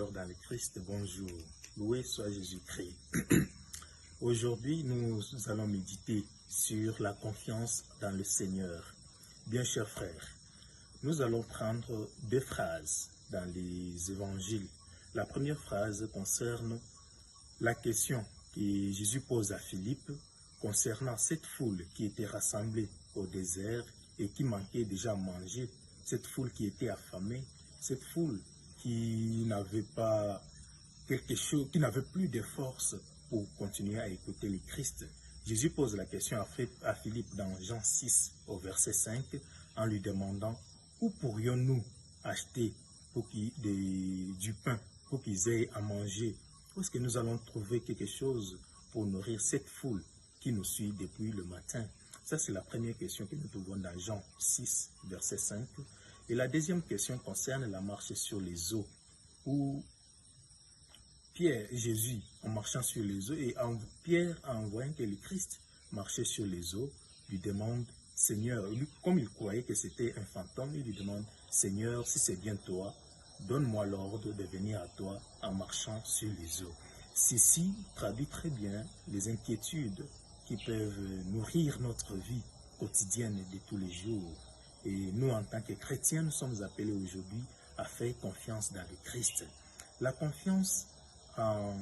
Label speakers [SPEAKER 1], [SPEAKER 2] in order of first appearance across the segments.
[SPEAKER 1] sœurs dans le Christ, bonjour. Loué soit Jésus-Christ. Aujourd'hui, nous allons méditer sur la confiance dans le Seigneur. Bien chers frères, nous allons prendre deux phrases dans les évangiles. La première phrase concerne la question que Jésus pose à Philippe concernant cette foule qui était rassemblée au désert et qui manquait déjà à manger, cette foule qui était affamée, cette foule qui n'avait pas quelque chose, qui n'avait plus de force pour continuer à écouter le Christ. Jésus pose la question à Philippe dans Jean 6 au verset 5 en lui demandant où pourrions-nous acheter du pain pour qu'ils aient à manger? Où est-ce que nous allons trouver quelque chose pour nourrir cette foule qui nous suit depuis le matin? Ça, c'est la première question que nous trouvons dans Jean 6, verset 5. Et la deuxième question concerne la marche sur les eaux, où Jésus, en marchant sur les eaux, et Pierre, en voyant que le Christ marchait sur les eaux, lui demande, Seigneur, comme il croyait que c'était un fantôme, il lui demande, Seigneur, si c'est bien toi, donne-moi l'ordre de venir à toi en marchant sur les eaux. Ceci traduit très bien les inquiétudes qui peuvent nourrir notre vie quotidienne de tous les jours. Et nous, en tant que chrétiens, nous sommes appelés aujourd'hui à faire confiance dans le Christ. La confiance en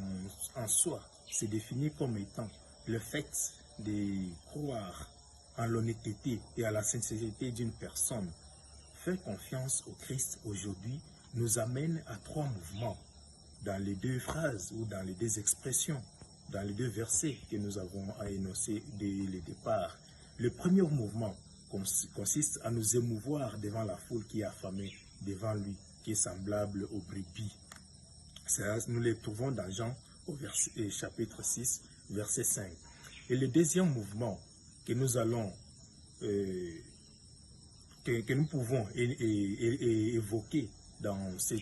[SPEAKER 1] soi se définit comme étant le fait de croire en l'honnêteté et à la sincérité d'une personne. Faire confiance au Christ aujourd'hui nous amène à trois mouvements dans les deux phrases ou dans les deux expressions, dans les deux versets que nous avons à énoncer dès le départ. Le premier mouvement consiste à nous émouvoir devant la foule qui est affamée devant lui, qui est semblable aux brebis. Nous les trouvons dans Jean au chapitre 6, verset 5. Et le deuxième mouvement que nous allons, que nous pouvons évoquer dans ces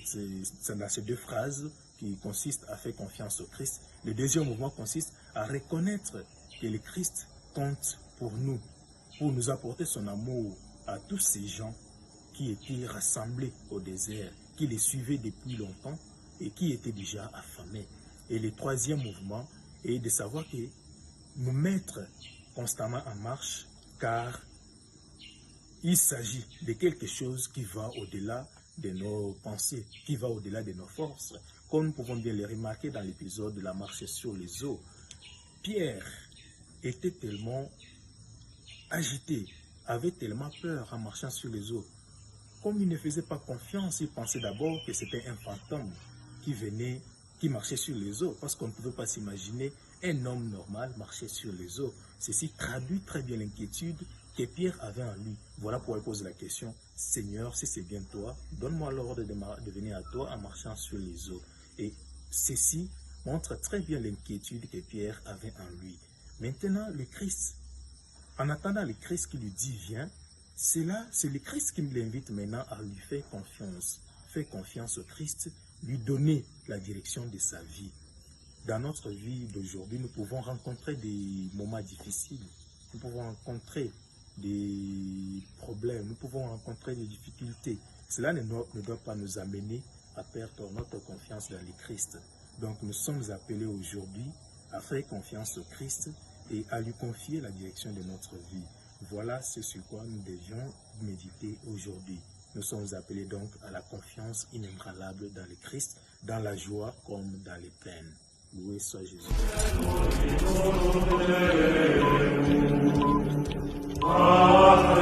[SPEAKER 1] deux phrases qui consistent à faire confiance au Christ, le deuxième mouvement consiste à reconnaître que le Christ compte pour nous apporter son amour à tous ces gens qui étaient rassemblés au désert, qui les suivaient depuis longtemps et qui étaient déjà affamés. Et le troisième mouvement est de savoir que nous mettre constamment en marche, car il s'agit de quelque chose qui va au-delà de nos pensées, qui va au-delà de nos forces. Comme nous pouvons bien le remarquer dans l'épisode de la marche sur les eaux, Pierre était tellement agité, avait tellement peur en marchant sur les eaux. Comme il ne faisait pas confiance, il pensait d'abord que c'était un fantôme qui marchait sur les eaux, parce qu'on ne pouvait pas s'imaginer un homme normal marcher sur les eaux. Ceci traduit très bien l'inquiétude que Pierre avait en lui. Voilà pourquoi il pose la question, Seigneur, si c'est bien toi, donne-moi l'ordre de venir à toi en marchant sur les eaux. Et ceci montre très bien l'inquiétude que Pierre avait en lui. Maintenant, le Christ, en attendant le Christ qui lui dit viens, c'est le Christ qui l'invite maintenant à lui faire confiance. Faire confiance au Christ, lui donner la direction de sa vie. Dans notre vie d'aujourd'hui, nous pouvons rencontrer des moments difficiles, nous pouvons rencontrer des problèmes, nous pouvons rencontrer des difficultés. Cela ne doit pas nous amener à perdre notre confiance dans le Christ. Donc nous sommes appelés aujourd'hui à faire confiance au Christ et à lui confier la direction de notre vie. Voilà ce sur quoi nous devions méditer aujourd'hui. Nous sommes appelés donc à la confiance inébranlable dans le Christ, dans la joie comme dans les peines. Loué soit Jésus.
[SPEAKER 2] Ad